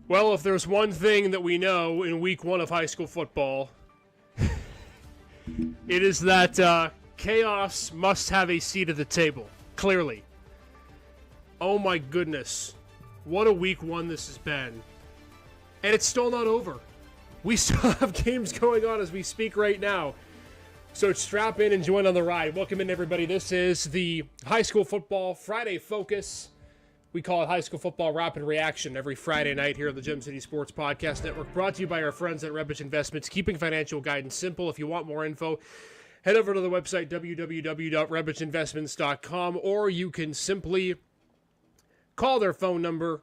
Well, if there's one thing that we know in week one of high school football, it is that chaos must have a seat at the table, clearly. Oh my goodness. What a week one this has been. And it's still not over. We still have games going on as we speak right now. So strap in and join on the ride. Welcome in, everybody. This is the High School Football Friday Focus. We call it High School Football Rapid Reaction every Friday night here on the Gem City Sports Podcast Network, brought to you by our friends at Rebich Investments, keeping financial guidance simple. If you want more info, head over to the website, www.rebichinvestments.com, or you can simply call their phone number,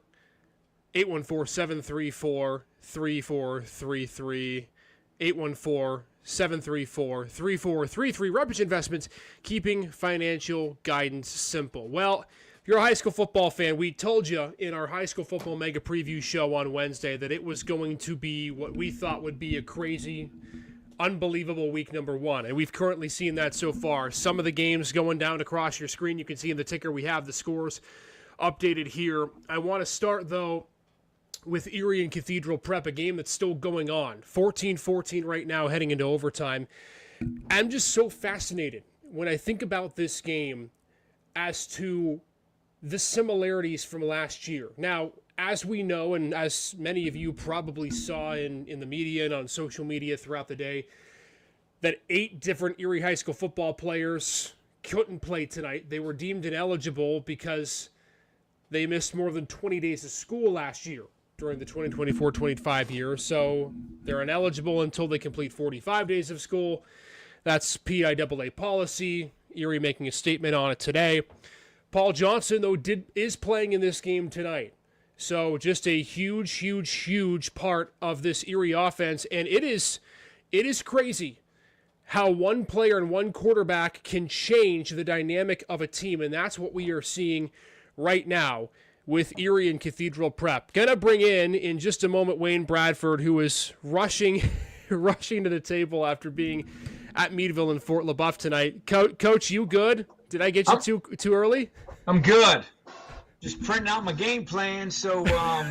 814-734-3433, 814-734-3433. Rebich Investments, keeping financial guidance simple. Well, if you're a high school football fan, we told you in our high school football mega preview show on Wednesday that it was going to be what we thought would be a crazy, unbelievable week number one. And we've currently seen that so far. Some of the games going down across your screen. You can see in the ticker we have the scores updated here. I want to start, though, with Erie and Cathedral Prep, a game that's still going on. 14-14 right now, heading into overtime. I'm just so fascinated when I think about this game as to the similarities from last year. Now, as we know, and as many of you probably saw in the media and on social media throughout the day, that 8 different Erie High School football players couldn't play tonight. They were deemed ineligible because they missed more than 20 days of school last year during the 2024-25 year. So they're ineligible until they complete 45 days of school. That's PIAA policy. Erie making a statement on it today. Paul Johnson, though, is playing in this game tonight. So just a huge part of this Erie offense. And it is crazy how one player and one quarterback can change the dynamic of a team. And that's what we are seeing right now with Erie and Cathedral Prep. Gonna bring in just a moment, Wayne Bradford, who is rushing to the table after being at Meadville and Fort LaBeouf tonight. Coach, you good? Did I get you too early? I'm good. Just printing out my game plan. So, got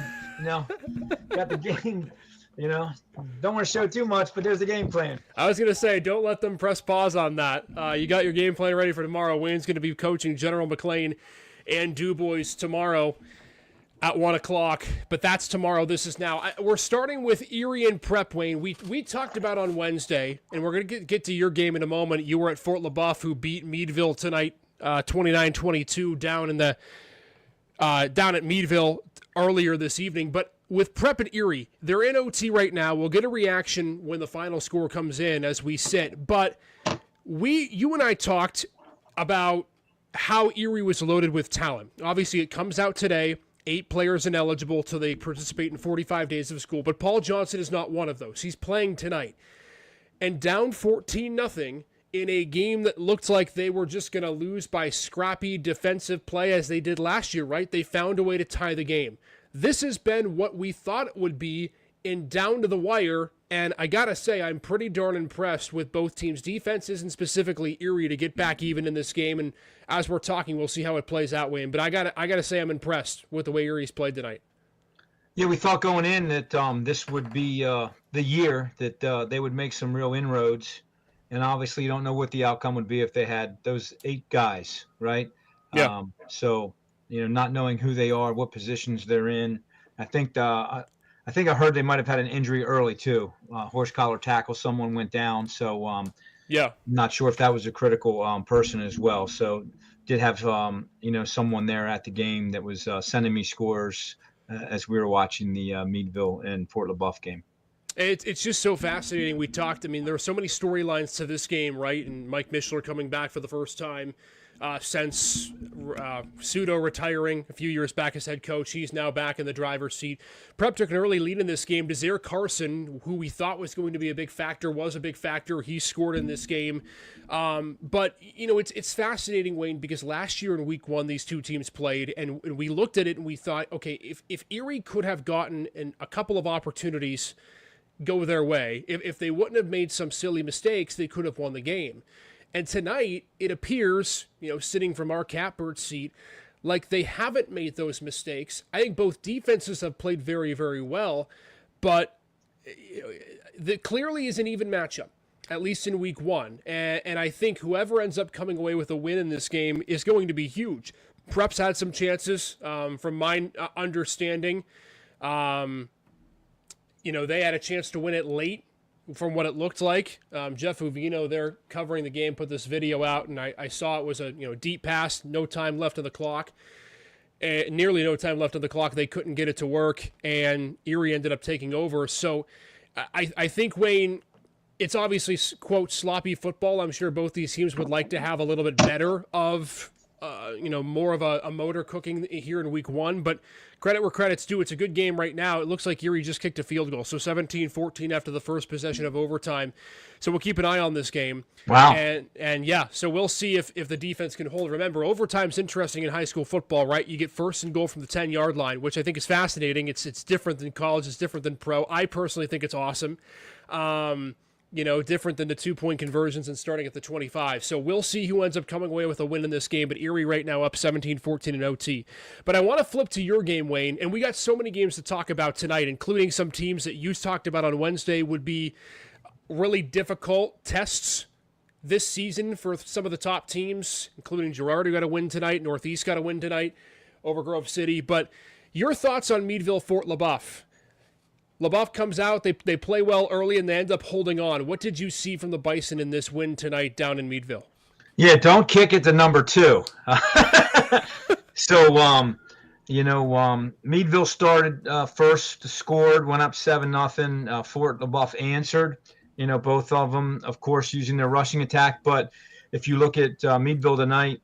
the game, don't want to show too much, but there's the game plan. I was going to say, don't let them press pause on that. You got your game plan ready for tomorrow. Wayne's going to be coaching General McLean and DuBois tomorrow at 1 o'clock, but that's tomorrow. This is now. We're starting with Erie and Prep, Wayne. We talked about on Wednesday, and we're going to get to your game in a moment. You were at Fort LaBeouf, who beat Meadville tonight, 29-22 down at Meadville earlier this evening. But with Prep and Erie, they're in OT right now. We'll get a reaction when the final score comes in as we sit. But you and I talked about how Erie was loaded with talent. Obviously, it comes out today. 8 players ineligible till they participate in 45 days of school. But Paul Johnson is not one of those. He's playing tonight. And down 14-0 in a game that looked like they were just going to lose by scrappy defensive play as they did last year, right? They found a way to tie the game. This has been what we thought it would be in down to the wire. And I got to say, I'm pretty darn impressed with both teams' defenses and specifically Erie to get back even in this game. And as we're talking, we'll see how it plays out, Wayne. But I got to say I'm impressed with the way Erie's played tonight. Yeah, we thought going in that this would be the year that they would make some real inroads. And obviously you don't know what the outcome would be if they had those 8 guys, right? Yeah. So, not knowing who they are, what positions they're in. I think I heard they might have had an injury early too. Horse collar tackle, someone went down. So I'm not sure if that was a critical person as well. So did have someone there at the game that was sending me scores as we were watching the Meadville and Fort LaBeouf game. It's just so fascinating. We talked, there are so many storylines to this game, right? And Mike Mishler coming back for the first time since Pseudo retiring a few years back as head coach. He's now back in the driver's seat. Prep took an early lead in this game. Desire Carson, who we thought was going to be a big factor, was a big factor. He scored in this game. But, it's fascinating, Wayne, because last year in week one, these two teams played, and we looked at it and we thought, okay, if Erie could have gotten a couple of opportunities go their way, if they wouldn't have made some silly mistakes, they could have won the game. And tonight, it appears, sitting from our catbird seat, like they haven't made those mistakes. I think both defenses have played very, very well, but that clearly is an even matchup, at least in week one. And I think whoever ends up coming away with a win in this game is going to be huge. Prep's had some chances, from my understanding. They had a chance to win it late from what it looked like. Jeff Uvino, they're covering the game, put this video out, and I saw it was a deep pass, no time left on the clock. Nearly no time left on the clock. They couldn't get it to work, and Erie ended up taking over. So I think, Wayne, it's obviously, quote, sloppy football. I'm sure both these teams would like to have a little bit better of, more of a motor cooking here in week one. But credit where credit's due. It's a good game right now. It looks like Erie just kicked a field goal. So 17-14 after the first possession of overtime. So we'll keep an eye on this game. Wow. And yeah, so we'll see if the defense can hold. Remember, overtime's interesting in high school football, right? You get first and goal from the 10-yard line, which I think is fascinating. It's different than college. It's different than pro. I personally think it's awesome. Different than the 2-point conversions and starting at the 25. So we'll see who ends up coming away with a win in this game. But Erie right now up 17-14 in OT. But I want to flip to your game, Wayne. And we got so many games to talk about tonight, including some teams that you talked about on Wednesday would be really difficult tests this season for some of the top teams, including Girard, who got a win tonight. Northeast got a win tonight over Grove City. But your thoughts on Meadville-Fort LaBeouf? LaBeouf comes out, they play well early, and they end up holding on. What did you see from the Bison in this win tonight down in Meadville? Yeah, don't kick it to number 2. Meadville started first, scored, went up 7-0. Fort LaBeouf answered. Both of them, of course, using their rushing attack. But if you look at Meadville tonight,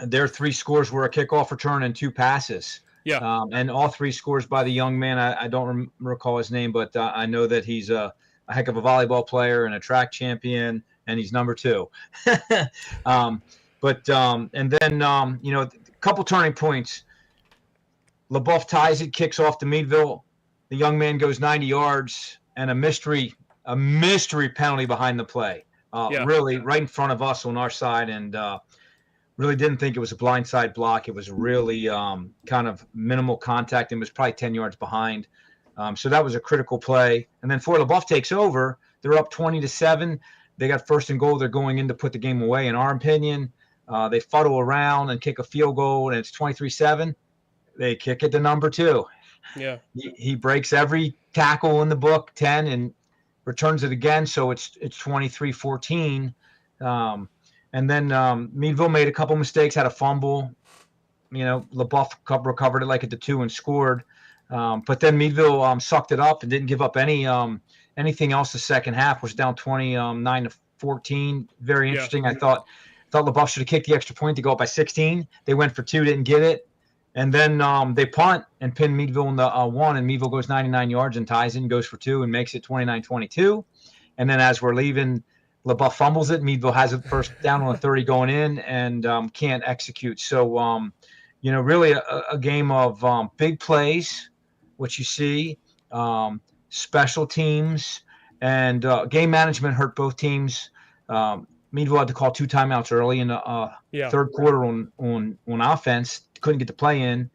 their 3 scores were a kickoff return and 2 passes. Yeah. And all 3 scores by the young man. I don't recall his name, but I know that he's a heck of a volleyball player and a track champion, and he's number 2. A couple turning points. LaBeouf ties it, kicks off to Meadville. The young man goes 90 yards, and a mystery penalty behind the play. Really right in front of us on our side, and really didn't think it was a blindside block. It was really kind of minimal contact and was probably 10 yards behind. So that was a critical play. And then Fort LaBeouf takes over. They're up 20-7. They got first and goal. They're going in to put the game away, in our opinion. They fuddle around and kick a field goal, and it's 23-7. They kick it to number 2. Yeah. He breaks every tackle in the book, 10, and returns it again. So it's 23-14. And then Meadville made a couple mistakes, had a fumble. LaBeouf recovered it like at the 2 and scored. But then Meadville sucked it up and didn't give up anything else the second half. Was down 29-14. Very interesting. Yeah. I thought LaBeouf should have kicked the extra point to go up by 16. They went for 2, didn't get it. And then they punt and pin Meadville in the 1, and Meadville goes 99 yards and ties in, goes for 2, and makes it 29-22. And then as we're leaving, LaBeouf fumbles it. Meadville has it first down on the 30 going in and can't execute. So, really a game of big plays, which you see, special teams, and game management hurt both teams. Meadville had to call 2 timeouts early in the third quarter on offense. Couldn't get the play in,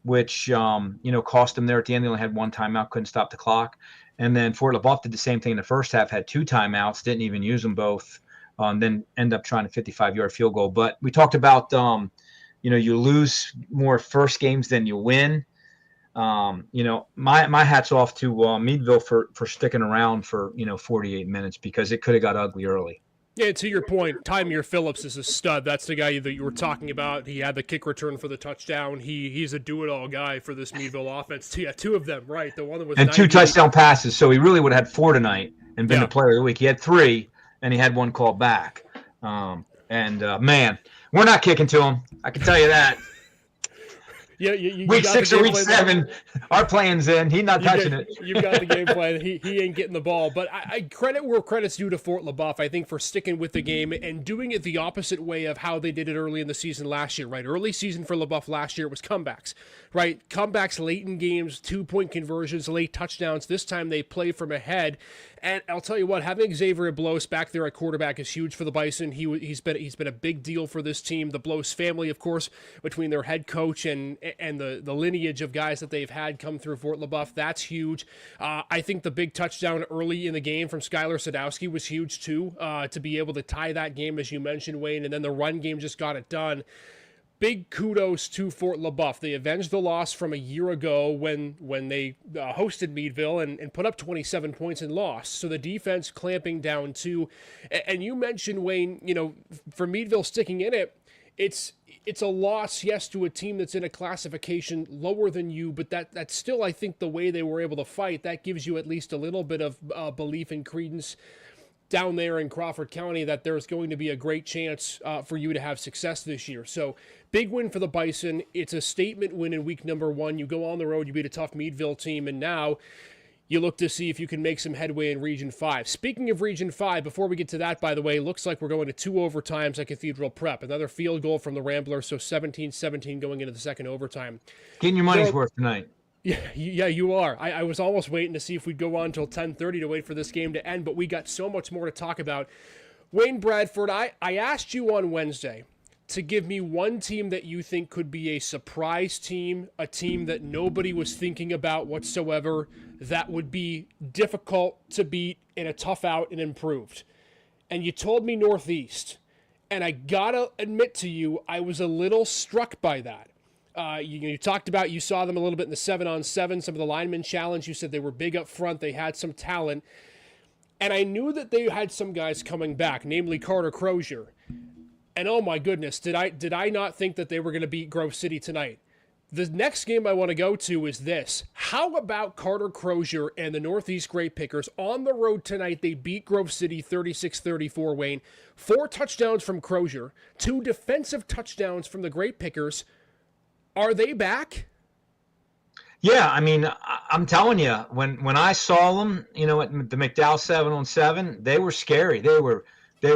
which, cost them there at the end. They only had 1 timeout, couldn't stop the clock. And then Fort LaBeouf did the same thing in the first half, had 2 timeouts, didn't even use them both, then end up trying a 55-yard field goal. But we talked about, you lose more first games than you win. My hat's off to Meadville for sticking around for, 48 minutes because it could have got ugly early. Yeah, to your point, Tymir Phillips is a stud. That's the guy that you were talking about. He had the kick return for the touchdown. He's a do-it-all guy for this Meadville offense. Yeah, 2 of them, right? The one that was and 2 touchdown passes, so he really would have had 4 tonight and been the player of the week. He had 3, and he had 1 called back. Man, we're not kicking to him. I can tell you that. Yeah, week 6 or week 7, our plan's in. He's not touching it. You've got the game plan. He ain't getting the ball. But I credit where credit's due to Fort LaBeouf, I think, for sticking with the game and doing it the opposite way of how they did it early in the season last year, right? Early season for LaBeouf last year was comebacks, right? Comebacks late in games, 2-point conversions, late touchdowns. This time they play from ahead. And I'll tell you what, having Xavier Blois back there at quarterback is huge for the Bison. He's been a big deal for this team. The Blois family, of course, between their head coach and the lineage of guys that they've had come through Fort LaBeouf, that's huge. I think the big touchdown early in the game from Skylar Sadowski was huge too, to be able to tie that game, as you mentioned, Wayne, and then the run game just got it done. Big kudos to Fort LaBeouf. They avenged the loss from a year ago when they hosted Meadville and put up 27 points and lost. So the defense clamping down too. And you mentioned, Wayne, for Meadville sticking in it, it's a loss, yes, to a team that's in a classification lower than you, but that's still, I think, the way they were able to fight. That gives you at least a little bit of belief and credence down there in Crawford County that there's going to be a great chance for you to have success this year. So big win for the Bison. It's a statement win in week number 1. You go on the road, you beat a tough Meadville team, and now you look to see if you can make some headway in Region 5. Speaking of Region 5, before we get to that, by the way, looks like we're going to 2 overtimes at Cathedral Prep. Another field goal from the Ramblers, so 17-17 going into the second overtime. Getting your money's worth tonight. Yeah, you are. I was almost waiting to see if we'd go on until 10:30 to wait for this game to end, but we got so much more to talk about. Wayne Bradford, I asked you on Wednesday to give me one team that you think could be a surprise team, a team that nobody was thinking about whatsoever, that would be difficult to beat in a tough out and improved. And you told me Northeast. And I gotta admit to you, I was a little struck by that. You talked about, you saw them a little bit in the 7-on-7, some of the linemen challenge. You said they were big up front. They had some talent. And I knew that they had some guys coming back, namely Carter Crozier. And oh my goodness, did I not think that they were going to beat Grove City tonight? The next game I want to go to is this. How about Carter Crozier and the Northeast Grape Pickers on the road tonight? They beat Grove City 36-34, Wayne. 4 touchdowns from Crozier, 2 defensive touchdowns from the Grape Pickers. Are they back? Yeah, I mean, I'm telling you, when I saw them, at the McDowell 7-on-7, they were scary. They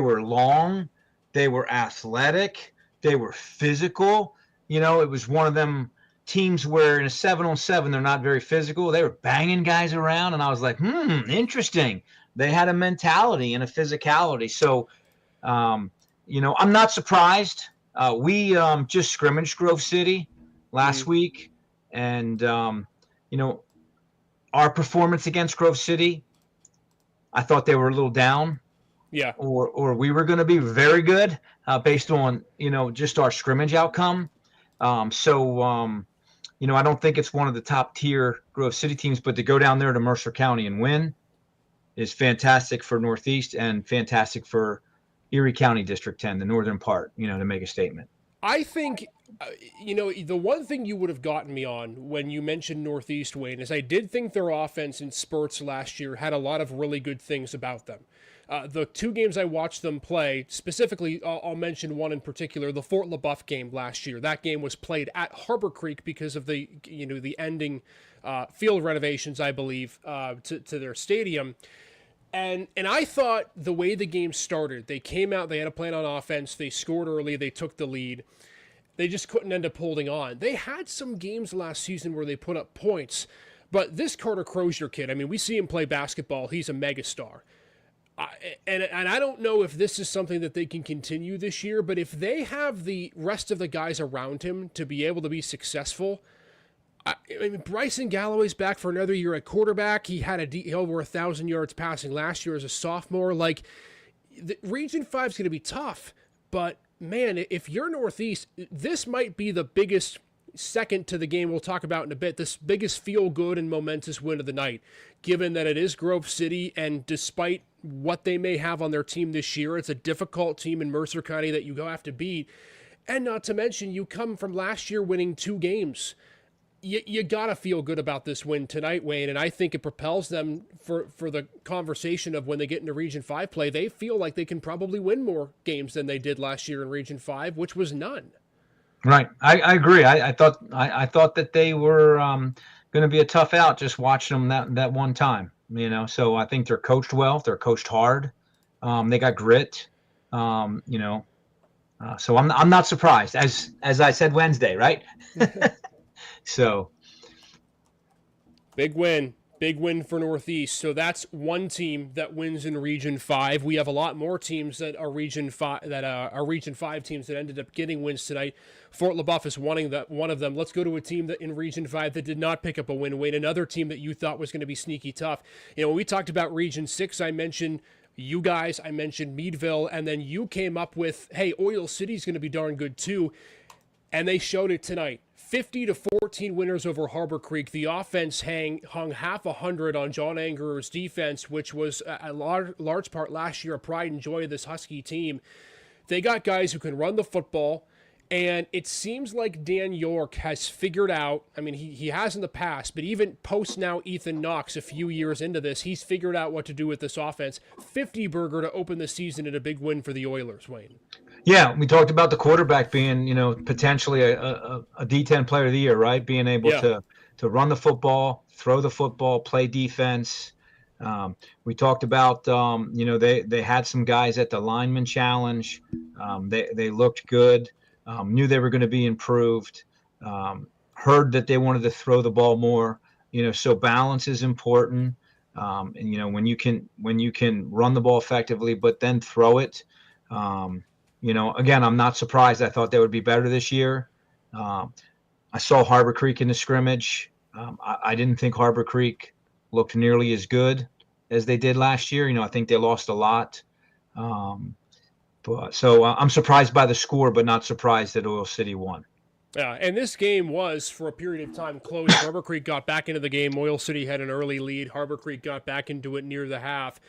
were long, they were athletic, they were physical. It was one of them teams where in a 7-on-7 they're not very physical. They were banging guys around, and I was like, interesting. They had a mentality and a physicality. So, I'm not surprised. We just scrimmaged Grove City last week, and our performance against Grove City, I thought they were a little down. Yeah. Or we were going to be very good based on just our scrimmage outcome. I don't think it's one of the top tier Grove City teams, but to go down there to Mercer County and win is fantastic for Northeast and fantastic for Erie County District 10, the northern part, to make a statement. I think, the one thing you would have gotten me on when you mentioned Northeast, Wayne, is I did think their offense in spurts last year had a lot of really good things about them. The 2 games I watched them play, specifically, I'll mention one in particular, the Fort LaBeouf game last year. That game was played at Harbor Creek because of the ending field renovations, I believe, to their stadium. And I thought the way the game started, they came out, they had a plan on offense, they scored early, they took the lead. They just couldn't end up holding on. They had some games last season where they put up points, but this Carter Crozier kid, I mean, we see him play basketball. He's a megastar. And I don't know if this is something that they can continue this year, but if they have the rest of the guys around him to be able to be successful, I mean, Bryson Galloway's back for another year at quarterback. He had over 1,000 yards passing last year as a sophomore. Like, the Region 5 is going to be tough, but man, if you're Northeast, this might be the biggest, second to the game we'll talk about in a bit, this biggest feel-good and momentous win of the night, given that it is Grove City, and despite what they may have on their team this year, it's a difficult team in Mercer County that you go have to beat. And not to mention, you come from last year winning 2 games. You got to feel good about this win tonight, Wayne, and I think it propels them for the conversation of when they get into Region 5 play. They feel like they can probably win more games than they did last year in Region 5, which was none. Right. I agree. I thought that they were going to be a tough out just watching them that one time. So I think they're coached well. They're coached hard. They got grit. Um, you know, so I'm not surprised. As I said Wednesday, right? So big win. Big win for Northeast. So that's one team that wins in Region 5. We have a lot more teams that are Region 5 teams that ended up getting wins tonight. Fort LaBeouf is one of them. Let's go to a team that in Region 5 that did not pick up a win. Wayne, another team that you thought was going to be sneaky tough. When we talked about Region 6, I mentioned you guys, I mentioned Meadville, and then you came up with, hey, Oil City's going to be darn good too. And they showed it tonight. 50-14 winners over Harbor Creek. The offense hung half 100 on John Angerer's defense, which was a large part last year a pride and joy of this Husky team. They got guys who can run the football, and it seems like Dan York has figured out, I mean, he has in the past, but even post now Ethan Knox a few years into this, he's figured out what to do with this offense. 50 burger to open the season and a big win for the Oilers, Wayne. Yeah, we talked about the quarterback being, potentially a D10 player of the year, right? Being able to run the football, throw the football, play defense. We talked about, they had some guys at the lineman challenge. They looked good, knew they were going to be improved, heard that they wanted to throw the ball more. So balance is important. And, when you can run the ball effectively, but then throw it, again, I'm not surprised. I thought they would be better this year. I saw Harbor Creek in the scrimmage. I didn't think Harbor Creek looked nearly as good as they did last year. I think they lost a lot. So I'm surprised by the score, but not surprised that Oil City won. Yeah, and this game was, for a period of time, close. Harbor Creek got back into the game. Oil City had an early lead. Harbor Creek got back into it near the half.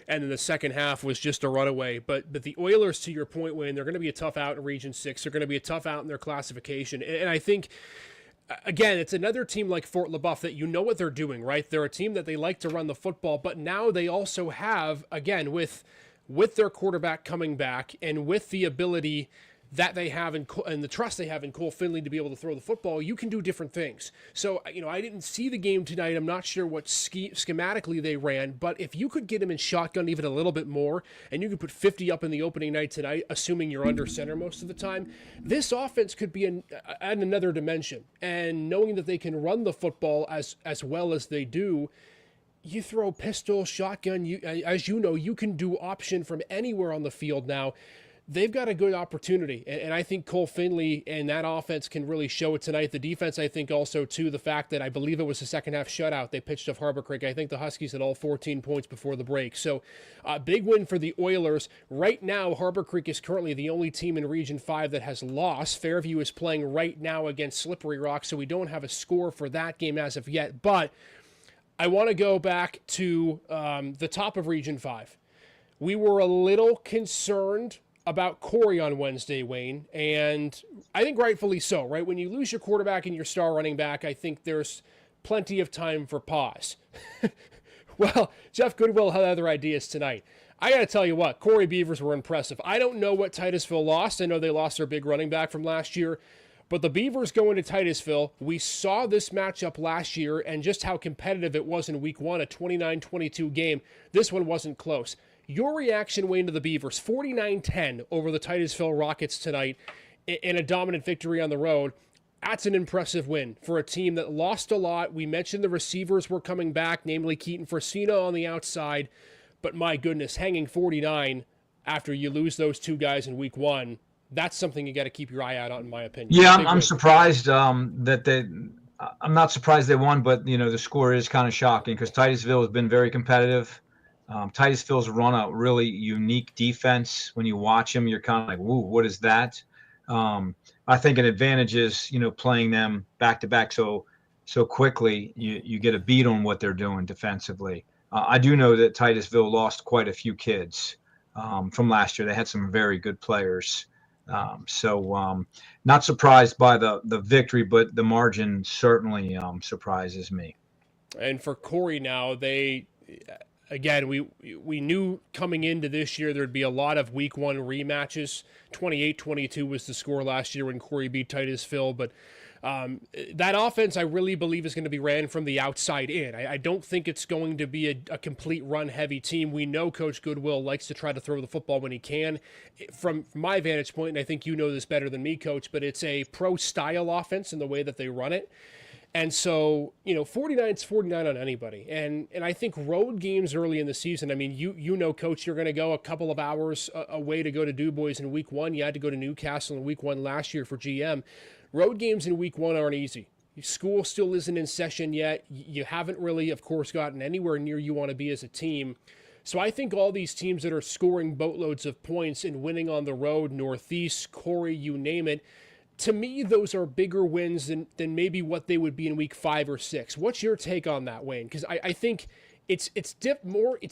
And then the second half was just a runaway. But the Oilers, to your point, Wayne, they're going to be a tough out in Region 6. They're going to be a tough out in their classification. And I think, again, it's another team like Fort LaBeouf that you know what they're doing, right? They're a team that they like to run the football, but now they also have, again, with their quarterback coming back and with the ability that they have and the trust they have in Cole Finley to be able to throw the football, you can do different things. So, I didn't see the game tonight. I'm not sure what schematically they ran, but if you could get him in shotgun even a little bit more, and you could put 50 up in the opening night tonight, assuming you're under center most of the time, this offense could be at another dimension. And knowing that they can run the football as well as they do, you throw pistol, shotgun, as you know, you can do option from anywhere on the field now. They've got a good opportunity, and I think Cole Finley and that offense can really show it tonight. The defense, I think, also, too, the fact that I believe it was a second-half shutout they pitched off Harbor Creek. I think the Huskies had all 14 points before the break. So, big win for the Oilers. Right now, Harbor Creek is currently the only team in Region 5 that has lost. Fairview is playing right now against Slippery Rock, so we don't have a score for that game as of yet. But I want to go back to the top of Region 5. We were a little concerned about Corey on Wednesday, Wayne, and I think rightfully so, right? When you lose your quarterback and your star running back, I think there's plenty of time for pause. Well, Jeff Goodwill had other ideas tonight. I got to tell you what, Corey Beavers were impressive. I don't know what Titusville lost. I know they lost their big running back from last year, but the Beavers going to Titusville, we saw this matchup last year and just how competitive it was in week 1, a 29-22 game. This one wasn't close. Your reaction, Wayne, to the Beavers, 49-10 over the Titusville Rockets tonight in a dominant victory on the road. That's an impressive win for a team that lost a lot. We mentioned the receivers were coming back, namely Keaton Frasino on the outside. But my goodness, hanging 49 after you lose those two guys in week 1, that's something you got to keep your eye out on, in my opinion. Yeah, I'm surprised that they – I'm not surprised they won, but, the score is kind of shocking because Titusville has been very competitive. Titusville's run a really unique defense. When you watch them, you're kind of like, "Woo, what is that?" I think an advantage is, playing them back to back so quickly. You get a beat on what they're doing defensively. I do know that Titusville lost quite a few kids from last year. They had some very good players. So not surprised by the victory, but the margin certainly surprises me. And for Corey now, again, we knew coming into this year there'd be a lot of week one rematches. 28-22 was the score last year when Corey beat Titus Phil, but that offense I really believe is going to be ran from the outside in. I don't think it's going to be a complete run-heavy team. We know Coach Goodwill likes to try to throw the football when he can. From my vantage point, and I think you know this better than me, Coach, but it's a pro-style offense in the way that they run it. And so, 49's 49 on anybody. And I think road games early in the season, I mean, you know, Coach, you're going to go a couple of hours away to go to Du Bois in week one. You had to go to Newcastle in week one last year for GM. Road games in week one aren't easy. School still isn't in session yet. You haven't really, of course, gotten anywhere near you want to be as a team. So I think all these teams that are scoring boatloads of points and winning on the road, Northeast, Corey, you name it, to me, those are bigger wins than maybe what they would be in week 5 or 6. What's your take on that, Wayne? Because I think it's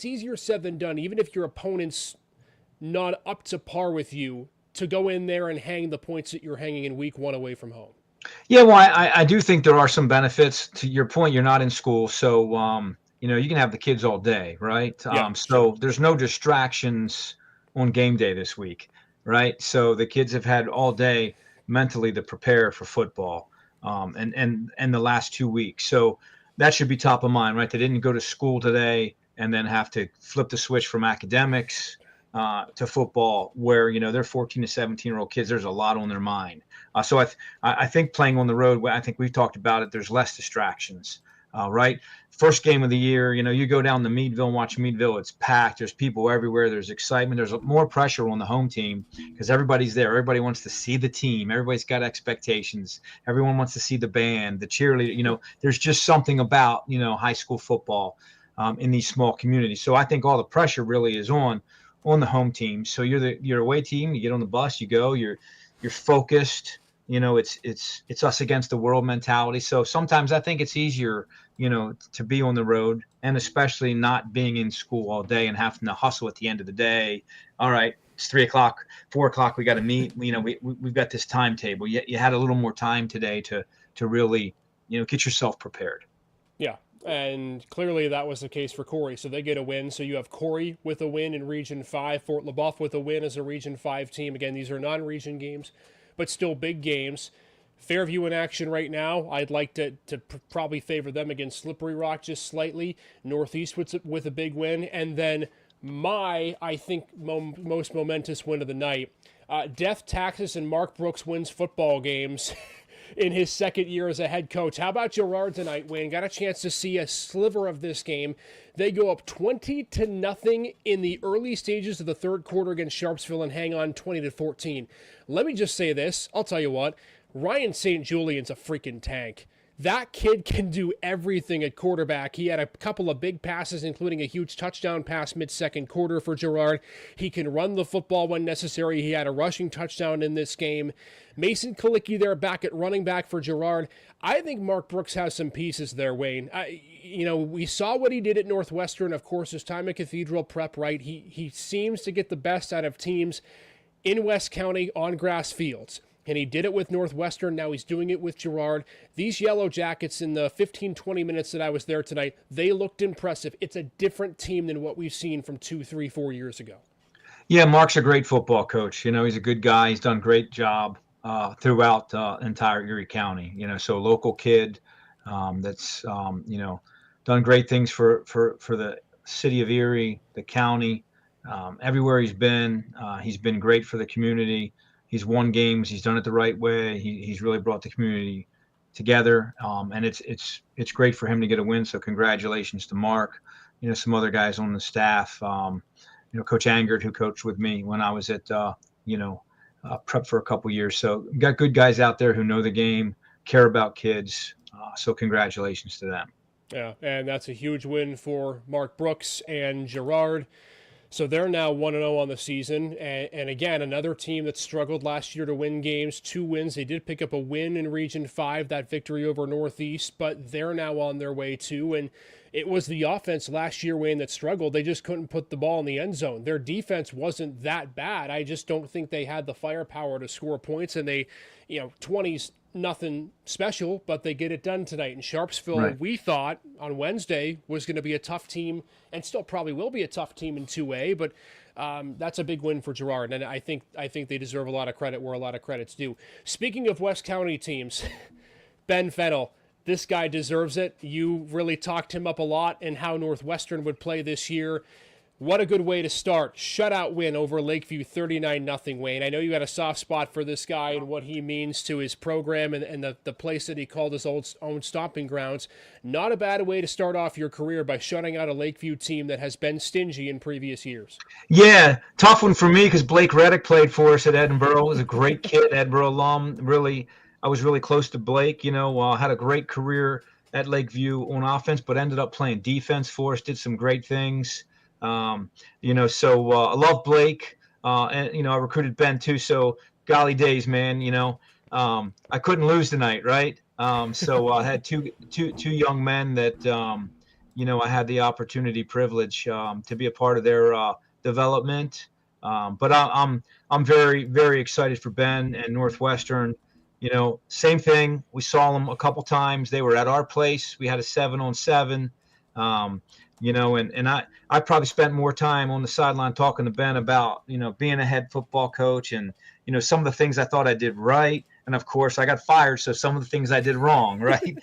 easier said than done, even if your opponent's not up to par with you, to go in there and hang the points that you're hanging in week 1 away from home. Yeah, well, I do think there are some benefits. To your point, you're not in school, so you can have the kids all day, right? Yeah. So there's no distractions on game day this week, right? So the kids have had all day mentally to prepare for football and the last 2 weeks. So that should be top of mind, right? They didn't go to school today and then have to flip the switch from academics to football where, they're 14 to 17-year-old kids. There's a lot on their mind. So I think playing on the road, I think we've talked about it, there's less distractions, right? First game of the year, you go down to Meadville and watch Meadville, it's packed. There's people everywhere. There's excitement. There's more pressure on the home team because everybody's there. Everybody wants to see the team. Everybody's got expectations. Everyone wants to see the band, the cheerleader. There's just something about, high school football in these small communities. So I think all the pressure really is on the home team. So you're away team, you get on the bus, you go, you're focused. It's us against the world mentality. So sometimes I think it's easier, to be on the road, and especially not being in school all day and having to hustle at the end of the day. All right, it's 3:00, 4:00. We got to meet. We've got this timetable. You had a little more time today to really, get yourself prepared. Yeah. And clearly that was the case for Corey. So they get a win. So you have Corey with a win in Region 5, Fort Leboeuf with a win as a Region 5 team. Again, these are non-region games, but still big games. Fairview in action right now. I'd like to probably favor them against Slippery Rock just slightly. Northeast with a big win. And then I think, most momentous win of the night. Death, Taxes, and Mark Brooks wins football games in his second year as a head coach. How about Girard tonight, Wayne? Got a chance to see a sliver of this game. They go up 20-0 in the early stages of the third quarter against Sharpsville and hang on 20-14. Let me just say this. I'll tell you what. Ryan St. Julian's a freaking tank. That kid can do everything at quarterback. He had a couple of big passes, including a huge touchdown pass mid-second quarter for Girard. He can run the football when necessary. He had a rushing touchdown in this game. Mason Kalicki there back at running back for Girard. I think Mark Brooks has some pieces there, Wayne. We saw what he did at Northwestern, of course, his time at Cathedral Prep, right? He seems to get the best out of teams in West County on grass fields. And he did it with Northwestern. Now he's doing it with Girard. These Yellow Jackets, in the 15-20 minutes that I was there tonight, they looked impressive. It's a different team than what we've seen from 2, 3, 4 years ago. Yeah, Mark's a great football coach. He's a good guy. He's done a great job throughout entire Erie County. So local kid that's done great things for the city of Erie, the county, everywhere he's been great for the community. He's won games. He's done it the right way. He's really brought the community together, and it's great for him to get a win. So congratulations to Mark. Some other guys on the staff. Coach Angert, who coached with me when I was at prep for a couple years. So got good guys out there who know the game, care about kids. So congratulations to them. Yeah, and that's a huge win for Mark Brooks and Girard. So they're now 1-0 on the season. And again, another team that struggled last year to win games, 2 wins. They did pick up a win in Region 5, that victory over Northeast, but they're now on their way too. And it was the offense last year, Wayne, that struggled. They just couldn't put the ball in the end zone. Their defense wasn't that bad. I just don't think they had the firepower to score points. And they, 20s nothing special, but they get it done tonight. And Sharpsville, we thought on Wednesday was going to be a tough team, and still probably will be a tough team in 2A, but that's a big win for Girard, and I think they deserve a lot of credit where a lot of credit's due. Speaking of West County teams, Ben Fennell, this guy deserves it. You really talked him up a lot in how Northwestern would play this year. What a good way to start. Shutout win over Lakeview, 39-0, Wayne. I know you got a soft spot for this guy and what he means to his program and the place that he called his own stomping grounds. Not a bad way to start off your career by shutting out a Lakeview team that has been stingy in previous years. Yeah, tough one for me because Blake Reddick played for us at Edinboro. He was a great kid, Edinboro alum. I was really close to Blake, had a great career at Lakeview on offense, but ended up playing defense for us, did some great things. I love Blake, and, I recruited Ben too. So golly days, man, I couldn't lose tonight. Right. I had two young men that, I had the opportunity, privilege, to be a part of their, development. But I'm very, very excited for Ben and Northwestern. Same thing. We saw them a couple times. They were at our place. We had a 7-on-7. And I probably spent more time on the sideline talking to Ben about, being a head football coach and, some of the things I thought I did right. And of course I got fired. So some of the things I did wrong. Right.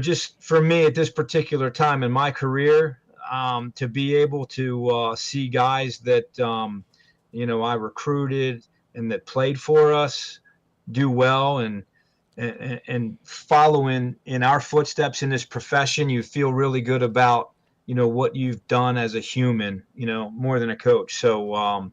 Just for me at this particular time in my career, to be able to see guys that, I recruited and that played for us do well and follow in our footsteps in this profession, you feel really good about, what you've done as a human, more than a coach. So,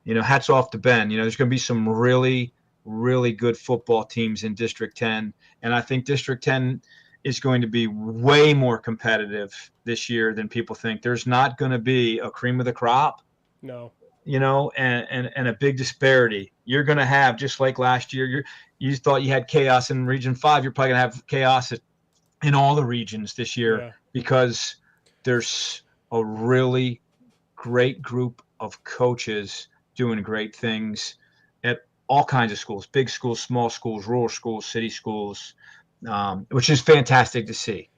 hats off to Ben. There's going to be some really, really good football teams in District 10. And I think District 10 is going to be way more competitive this year than people think. There's not going to be a cream of the crop. No. And a big disparity. You're going to have, just like last year, you thought you had chaos in Region 5. You're probably going to have chaos in all the regions this year because there's a really great group of coaches doing great things at all kinds of schools, big schools, small schools, rural schools, city schools, which is fantastic to see.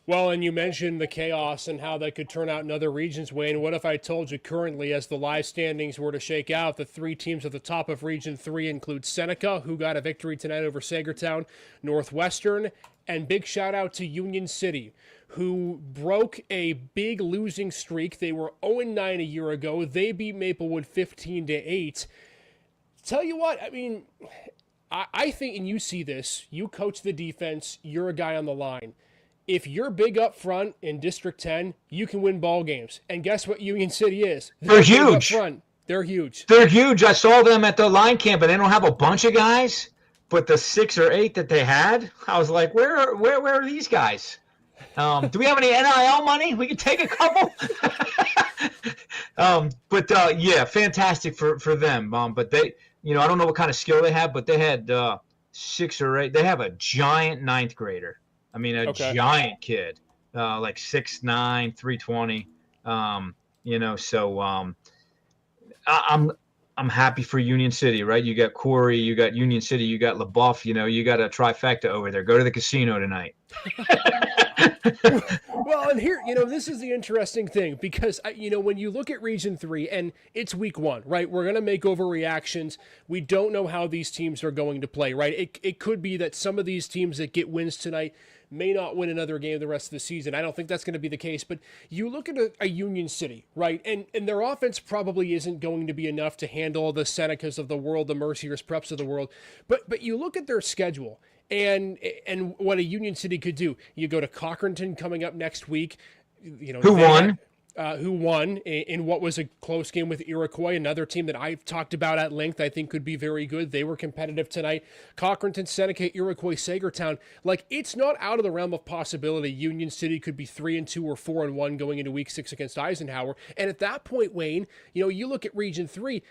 Well, and you mentioned the chaos and how that could turn out in other regions, Wayne. What if I told you currently, as the live standings were to shake out, the three teams at the top of Region 3 include Seneca, who got a victory tonight over Sagertown, Northwestern, and big shout out to Union City, who broke a big losing streak. They were 0-9 a year ago. They beat Maplewood 15-8. Tell you what, I mean, I think, and you see this, you coach the defense, you're a guy on the line. If you're big up front in District 10, you can win ball games. And guess what Union City is? They're huge. Up front. They're huge. They're huge. I saw them at the line camp, and they don't have a bunch of guys, but the 6 or 8 that they had, I was like, where are these guys? Do we have any NIL money? We could take a couple. Fantastic for them. But they, I don't know what kind of skill they have, but they had 6 or 8. They have a giant 9th grader. I mean, giant kid, like 6'9", 320. I'm happy for Union City, right? You got Corey, you got Union City, you got LaBeouf, you got a trifecta over there. Go to the casino tonight. Well, and here, this is the interesting thing because, when you look at Region 3 and it's week 1, right? We're going to make overreactions. We don't know how these teams are going to play, right? It could be that some of these teams that get wins tonight may not win another game the rest of the season. I don't think that's going to be the case, but you look at a Union City, right? And their offense probably isn't going to be enough to handle the Senecas of the world, the Merciers, Preps of the world. But you look at their schedule and what a Union City could do. You go to Cochranton coming up next week. Who won? Who won in what was a close game with Iroquois, another team that I've talked about at length, I think could be very good. They were competitive tonight. Cochranton, Seneca, Iroquois, Sagertown. Like, it's not out of the realm of possibility Union City could be 3-2 or 4-1 going into week 6 against Eisenhower. And at that point, Wayne, you look at Region 3,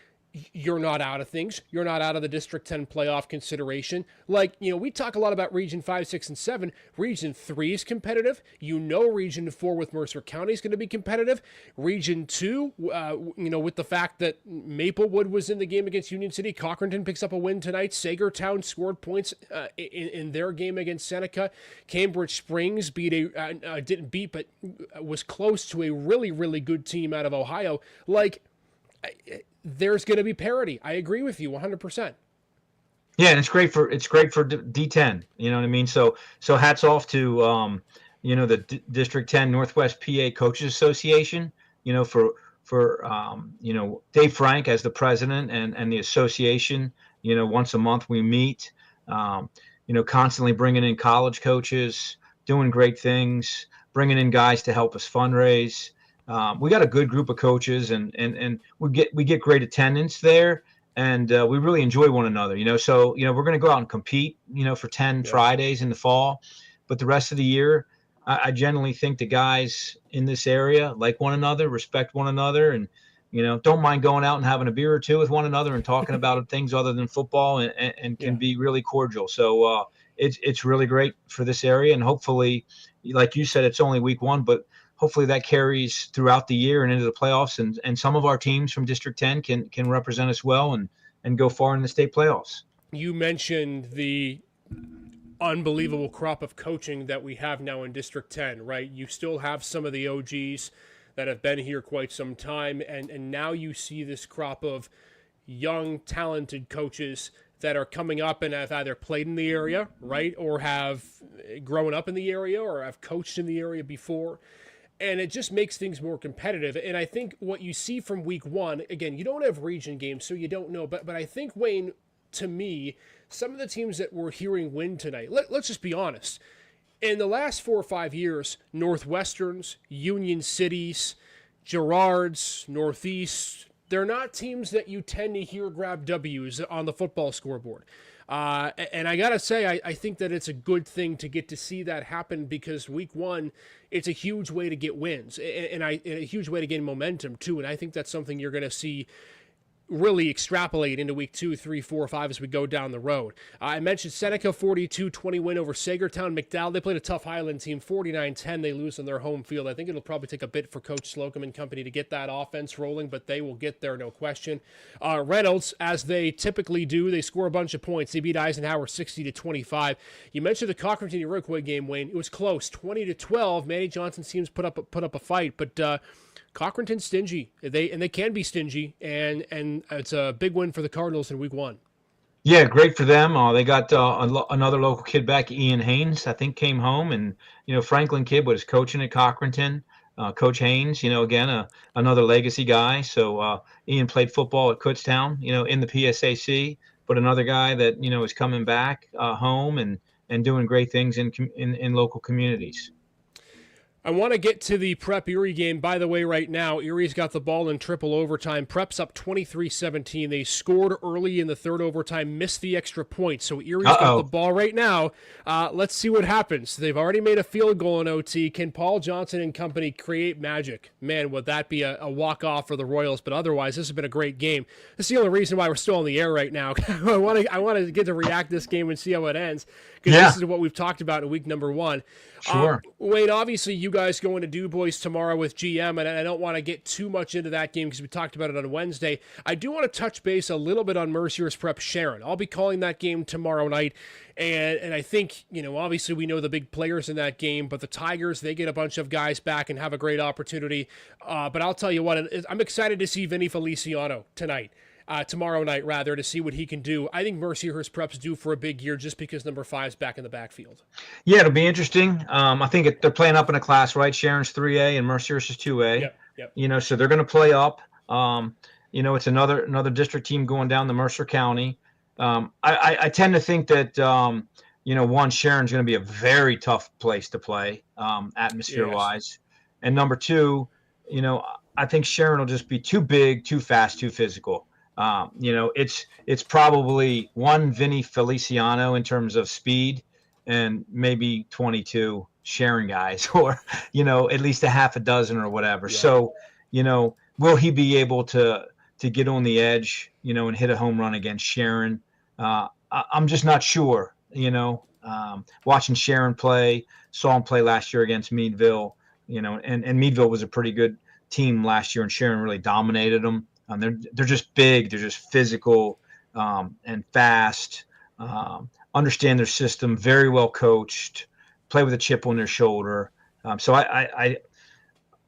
you're not out of things. You're not out of the District 10 playoff consideration. Like, we talk a lot about Region 5, 6, and 7. Region 3 is competitive. Region 4 with Mercer County is going to be competitive. Region 2, with the fact that Maplewood was in the game against Union City, Cochranton picks up a win tonight. Sagertown scored points in their game against Seneca. Cambridge Springs didn't beat, but was close to a really, really good team out of Ohio. Like, there's going to be parity. I agree with you 100%. Yeah, and it's great for D10. You know what I mean? So hats off to the District 10 Northwest PA Coaches Association. For Dave Frank as the president and the association. Once a month we meet. Constantly bringing in college coaches, doing great things, bringing in guys to help us fundraise. We got a good group of coaches, and we get great attendance there, and we really enjoy one another. So we're going to go out and compete, for 10 Fridays in the fall, but the rest of the year, I generally think the guys in this area like one another, respect one another, and don't mind going out and having a beer or two with one another and talking about things other than football, and can be really cordial. So it's really great for this area, and hopefully, like you said, it's only week 1, but hopefully that carries throughout the year and into the playoffs, and some of our teams from District 10 can represent us well and go far in the state playoffs. You mentioned the unbelievable crop of coaching that we have now in District 10, right? You still have some of the OGs that have been here quite some time, and now you see this crop of young, talented coaches that are coming up and have either played in the area, right, or have grown up in the area or have coached in the area before. And it just makes things more competitive. And I think what you see from week 1, again, you don't have region games, so you don't know. But I think, Wayne, to me, some of the teams that we're hearing win tonight, let's just be honest. In the last 4 or 5 years, Northwesterns, Union Cities, Girards, Northeast, they're not teams that you tend to hear grab W's on the football scoreboard. And I got to say, I think that it's a good thing to get to see that happen, because week 1, it's a huge way to get wins and a huge way to gain momentum too. And I think that's something you're going to see really extrapolate into week 2, 3, 4, 5 as we go down the road. I mentioned Seneca 42-20 win over Sagertown. McDowell, they played a tough Highland team, 49-10. They lose on their home field. I think it'll probably take a bit for Coach Slocum and company to get that offense rolling, but they will get there, no question. Reynolds, as they typically do, they score a bunch of points. They beat Eisenhower 60-25. You mentioned the Cochranton Iroquois game, Wayne. It was close, 20-12. Manny Johnson's teams put up a fight, but Cochranton's stingy. They can be stingy, and it's a big win for the Cardinals in week 1. Yeah, great for them. They got another local kid back, Ian Haynes, I think, came home, and Franklin kid was coaching at Cochranton. Coach Haynes, again, another legacy guy. So Ian played football at Kutztown, in the PSAC, but another guy that is coming back home and doing great things in local communities. I want to get to the Prep Erie game. By the way, right now, Erie's got the ball in triple overtime. Prep's up 23-17. They scored early in the third overtime, missed the extra point. So Erie's got the ball right now. Let's see what happens. They've already made a field goal in OT. Can Paul Johnson and company create magic? Man, would that be a walk-off for the Royals? But otherwise, this has been a great game. This is the only reason why we're still on the air right now. I want to get to react to this game and see how it ends, because this is what we've talked about in week number 1. Sure. Wayne, obviously you guys go into Du Bois tomorrow with GM, and I don't want to get too much into that game because we talked about it on Wednesday. I do want to touch base a little bit on Mercier's Prep Sharon. I'll be calling that game tomorrow night, and I think, obviously we know the big players in that game, but the Tigers, they get a bunch of guys back and have a great opportunity. But I'll tell you what, I'm excited to see Vinny Feliciano tonight. Tomorrow night, rather, to see what he can do. I think Mercyhurst Prep's due for a big year just because number 5's back in the backfield. Yeah, it'll be interesting. I think they're playing up in a class, right? Sharon's 3A and Mercyhurst is 2A. Yep. So they're going to play up. It's another district team going down to Mercer County. I tend to think that, Sharon's going to be a very tough place to play, atmosphere-wise. Yes. And number 2, I think Sharon will just be too big, too fast, too physical. It's probably 1 Vinny Feliciano in terms of speed, and maybe 22 Sharon guys, or at least a half a dozen or whatever. Yeah. So will he be able to to get on the edge, and hit a home run against Sharon. I'm just not sure, watching Sharon play, saw him play last year against Meadville, and Meadville was a pretty good team last year, and Sharon really dominated them. They're just big, they're just physical, and fast, understand their system, very well coached, play with a chip on their shoulder. So I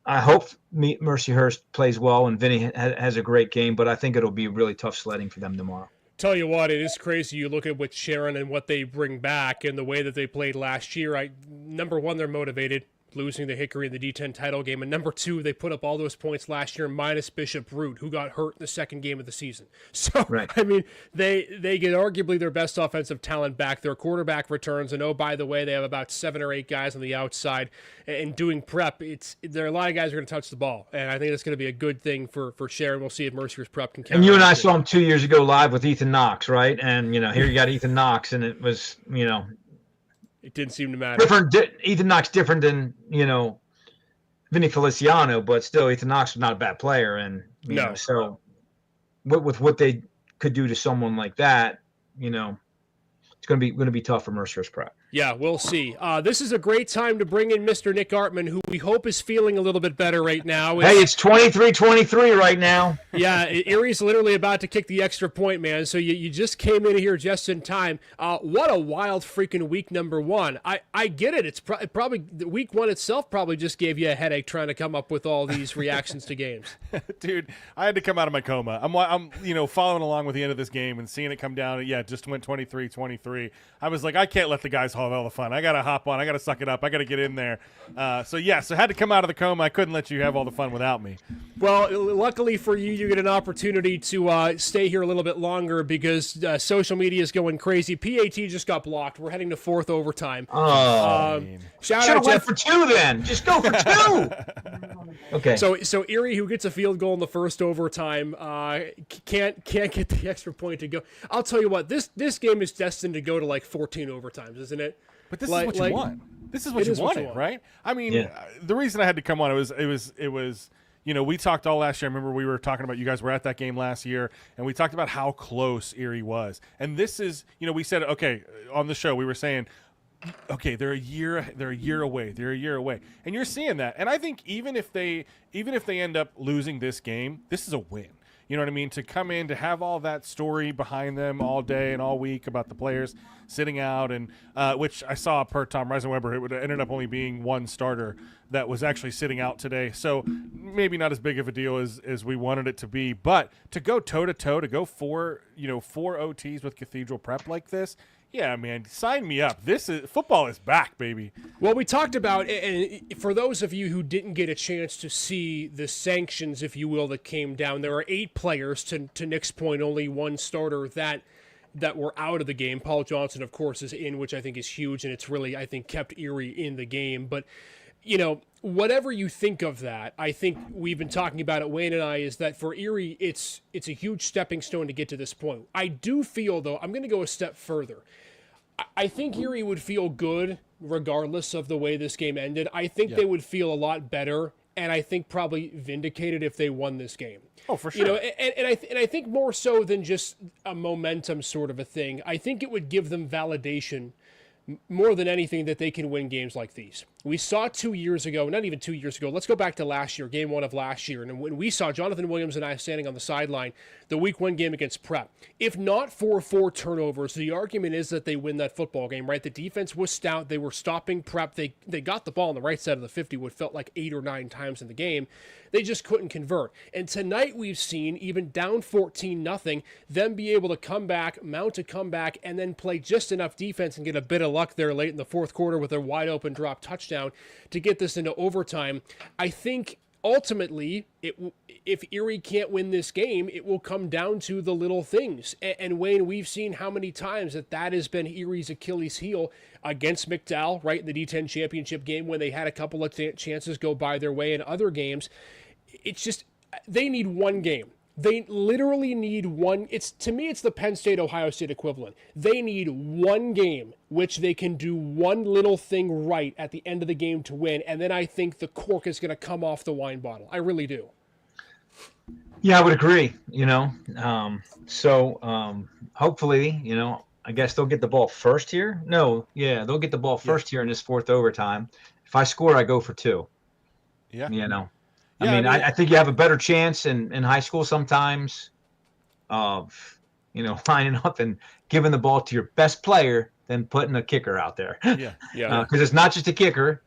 hope Mercyhurst plays well and Vinny has a great game, but I think it'll be really tough sledding for them tomorrow. Tell you what, it is crazy. You look at what Sharon and what they bring back and the way that they played last year. Number one, they're motivated, losing the Hickory in the D10 title game. And number two, they put up all those points last year minus Bishop Root, who got hurt in the second game of the season. So, right. I mean, they get arguably their best offensive talent back. Their quarterback returns. And, oh, by the way, they have about 7 or 8 guys on the outside. And doing prep, there are a lot of guys who are going to touch the ball. And I think that's going to be a good thing for Sharon. We'll see if Mercyhurst prep can count. And you and I saw him 2 years ago live with Ethan Knox, right? And, here you got Ethan Knox, and it was, it didn't seem to matter. Ethan Knox different than, Vinny Feliciano, but still Ethan Knox was not a bad player. And, so with what they could do to someone like that, it's going to be tough for Mercyhurst prep. Yeah, we'll see. This is a great time to bring in Mr. Nick Artman, who we hope is feeling a little bit better right now. It's 23-23 right now. Yeah, Erie's literally about to kick the extra point, man. So you just came in here just in time. What a wild freaking week number one. I get it. It's probably week one itself probably just gave you a headache trying to come up with all these reactions to games. Dude, I had to come out of my coma. I'm following along with the end of this game and seeing it come down. Yeah, it just went 23-23. I was like, I can't let the guys haul all the fun. I got to hop on. I got to suck it up. I got to get in there. So I had to come out of the coma. I couldn't let you have all the fun without me. Well, luckily for you, you get an opportunity to stay here a little bit longer because social media is going crazy. PAT just got blocked. We're heading to fourth overtime. Shout out Jeff for 2 then. Just go for 2. Okay. So Erie, who gets a field goal in the first overtime, can't get the extra point to go. I'll tell you what, this game is destined to go to like 14 overtimes, isn't it? But this is what you want. This is what you wanted, right? I mean, the reason I had to come on, it was we talked all last year. I remember we were talking about, you guys were at that game last year, and we talked about how close Erie was. And this is, we said, okay, on the show, we were saying, okay, they're a year away. And you're seeing that. And I think even if they end up losing this game, this is a win. You know what I mean? To come in, to have all that story behind them all day and all week about the players sitting out, and which I saw per Tom Reisenweber, it would have ended up only being one starter that was actually sitting out today. So maybe not as big of a deal as we wanted it to be. But to go toe-to-toe, to go 4 OTs with Cathedral Prep like this, yeah, man, sign me up. Football is back, baby. Well, we talked about, and for those of you who didn't get a chance to see the sanctions, if you will, that came down, there are 8 players, to Nick's point, only 1 starter that were out of the game. Paul Johnson, of course, is in, which I think is huge, and it's really, I think, kept Erie in the game. But, whatever you think of that, I think we've been talking about it, Wayne and I, is that for Erie, it's a huge stepping stone to get to this point. I do feel, though, I'm going to go a step further. I think Erie would feel good regardless of the way this game ended. I think they would feel a lot better, and I think probably vindicated if they won this game. Oh, for sure. And I think more so than just a momentum sort of a thing. I think it would give them validation more than anything that they can win games like these. We saw 2 years ago, not even 2 years ago, let's go back to last year, game 1 of last year, and when we saw Jonathan Williams and I standing on the sideline, the week 1 game against Prep, if not for 4 turnovers, the argument is that they win that football game, right? The defense was stout. They were stopping Prep. They got the ball on the right side of the 50, what felt like 8 or 9 times in the game. They just couldn't convert. And tonight we've seen, even down 14-0, them be able to come back, mount a comeback, and then play just enough defense and get a bit of luck there late in the fourth quarter with a wide open drop touchdown to get this into overtime. I think ultimately, if Erie can't win this game, it will come down to the little things. And Wayne, we've seen how many times that has been Erie's Achilles heel against McDowell, right, in the D10 championship game when they had a couple of chances go by their way in other games. It's just, they need one game. They literally need one. To me, it's the Penn State-Ohio State equivalent. They need one game which they can do one little thing right at the end of the game to win, and then I think the cork is going to come off the wine bottle. I really do. Yeah, I would agree. Hopefully, I guess they'll get the ball first here. No, yeah, they'll get the ball first here in this fourth overtime. If I score, I go for 2. Yeah. I think you have a better chance in high school sometimes of, lining up and giving the ball to your best player than putting a kicker out there. Yeah. Because it's not just a kicker,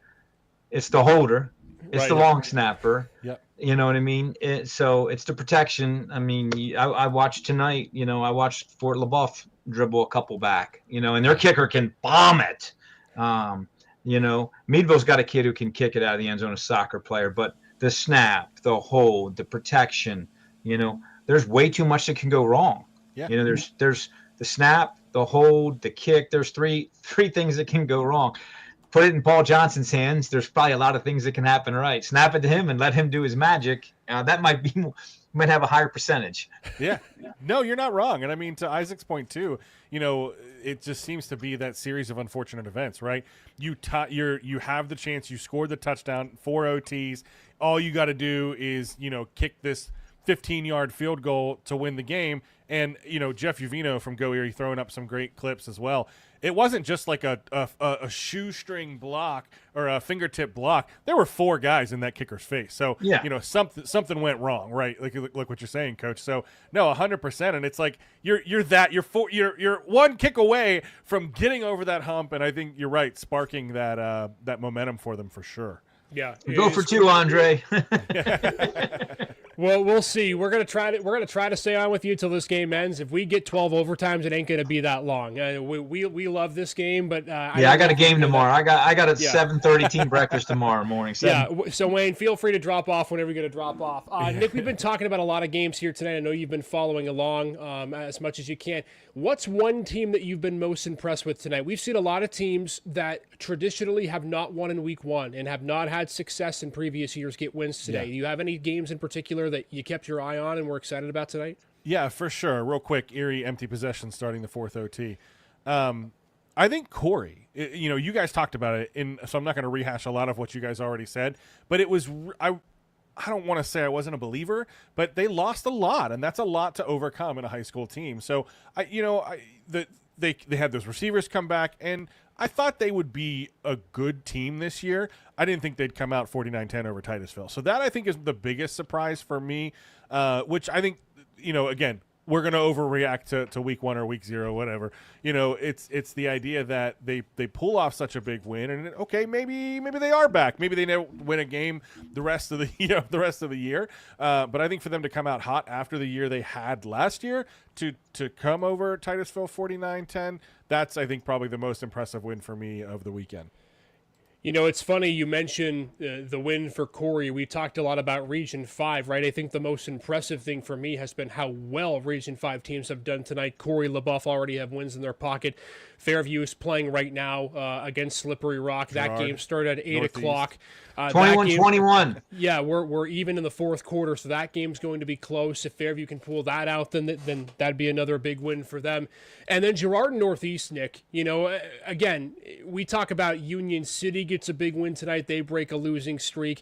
it's the holder, it's the long snapper. Yeah. You know what I mean? So it's the protection. I mean, I watched tonight, I watched Fort LaBeouf dribble a couple back, and their kicker can bomb it. Meadville's got a kid who can kick it out of the end zone, a soccer player, but the snap, the hold, the protection, there's way too much that can go wrong. Yeah. There's the snap, the hold, the kick. There's three things that can go wrong. Put it in Paul Johnson's hands, there's probably a lot of things that can happen right. Snap it to him and let him do his magic. That might have a higher percentage. Yeah. No, you're not wrong. And I mean, to Isaac's point too, it just seems to be that series of unfortunate events, right? You have the chance, you scored the touchdown, 4 OTs. All you got to do is, kick this 15-yard field goal to win the game. And, Jeff Uvino from Go Erie throwing up some great clips as well. It wasn't just like a shoestring block or a fingertip block. There were 4 guys in that kicker's face. So, something went wrong, right? Like what you're saying, Coach. So, no, 100%. And it's like you're one kick away from getting over that hump. And I think you're right, sparking that momentum for them for sure. Yeah, go for 2, Andre. Well, we'll see. We're gonna try to stay on with you till this game ends. If we get 12 overtimes, it ain't gonna be that long. We love this game, but I got a game tomorrow. I got a 7:30 team breakfast tomorrow morning. Yeah. So Wayne, feel free to drop off whenever you're gonna drop off. Nick, we've been talking about a lot of games here tonight. I know you've been following along as much as you can. What's one team that you've been most impressed with tonight? We've seen a lot of teams that traditionally have not won in week 1 and have not had success in previous years get wins today. Do you have any games in particular that you kept your eye on and were excited about tonight? Yeah, for sure. Real quick, Erie empty possession starting the 4th OT. I think Corey, you guys talked about it, so I'm not going to rehash a lot of what you guys already said, but it was I don't want to say I wasn't a believer, but they lost a lot, and that's a lot to overcome in a high school team. So they had those receivers come back, and I thought they would be a good team this year. I didn't think they'd come out 49-10 over Titusville. So that I think is the biggest surprise for me, which I think, again, we're going to overreact to week 1 or week 0, whatever. It's the idea that they pull off such a big win, and okay, maybe they are back. Maybe they never win a game the rest of the year. But I think for them to come out hot after the year they had last year to come over Titusville 49-10, that's I think probably the most impressive win for me of the weekend. It's funny you mentioned the win for Corey. We talked a lot about Region 5, right? I think the most impressive thing for me has been how well Region 5 teams have done tonight. Corey, LaBeouf already have wins in their pocket. Fairview is playing right now against Slippery Rock. That game started at 8 o'clock. 21-21. Yeah, we're even in the 4th quarter, so that game's going to be close. If Fairview can pull that out, then that'd be another big win for them. And then Girard and Northeast, Nick, again, we talk about Union City gets a big win tonight. They break a losing streak.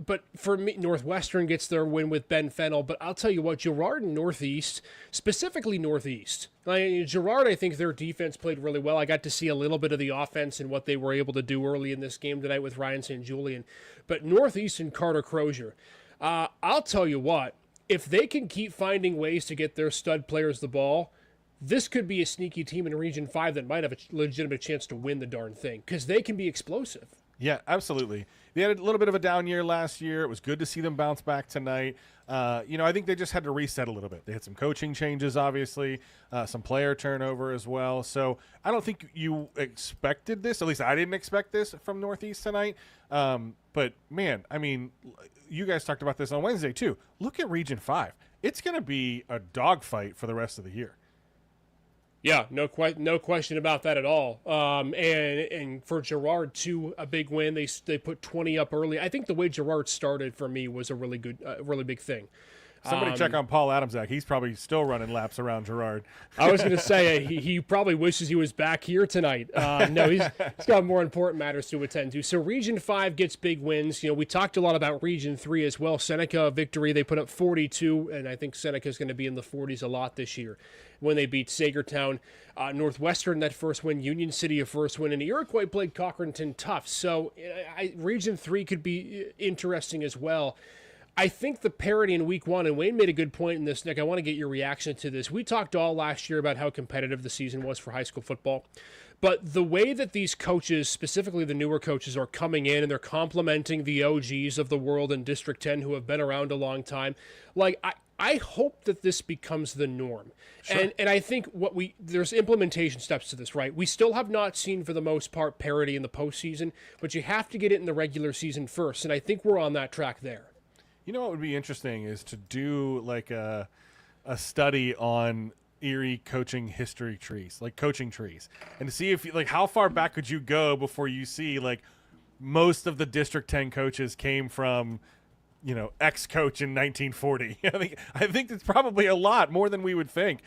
But for me, Northwestern gets their win with Ben Fennell. But I'll tell you what, Girard and Northeast, specifically Northeast. Girard, I think their defense played really well. I got to see a little bit of the offense and what they were able to do early in this game tonight with Ryan St. Julian. But Northeast and Carter Crozier, I'll tell you what, if they can keep finding ways to get their stud players the ball, this could be a sneaky team in Region 5 that might have a legitimate chance to win the darn thing because they can be explosive. Yeah, absolutely. They had a little bit of a down year last year. It was good to see them bounce back tonight. I think they just had to reset a little bit. They had some coaching changes, obviously, some player turnover as well. So I don't think you expected this. At least I didn't expect this from Northeast tonight. But, man, I mean, you guys talked about this on Wednesday, too. Look at Region 5. It's going to be a dogfight for the rest of the year. Yeah, no question about that at all. And for Girard too, a big win. They put 20 up early. I think the way Girard started for me was a really big thing. Somebody check on Paul Adamczak. He's probably still running laps around Girard. I was going to say he probably wishes he was back here tonight. No, he's got more important matters to attend to. So Region 5 gets big wins. We talked a lot about Region 3 as well. Seneca victory. They put up 42, and I think Seneca's going to be in the 40s a lot this year when they beat Sagertown. Northwestern, that first win. Union City, a first win. And Iroquois played Cochranton tough. So Region 3 could be interesting as well. I think the parity in week 1, and Wayne made a good point in this, Nick. I want to get your reaction to this. We talked all last year about how competitive the season was for high school football. But the way that these coaches, specifically the newer coaches, are coming in and they're complimenting the OGs of the world in District 10 who have been around a long time, I hope that this becomes the norm. Sure. And I think there's implementation steps to this, right? We still have not seen, for the most part, parity in the postseason, but you have to get it in the regular season first. And I think we're on that track there. You know what would be interesting is to do like a study on Erie coaching history trees, like coaching trees, and to see if how far back could you go before you see most of the District 10 coaches came from X coach in 1940. I think it's probably a lot more than we would think.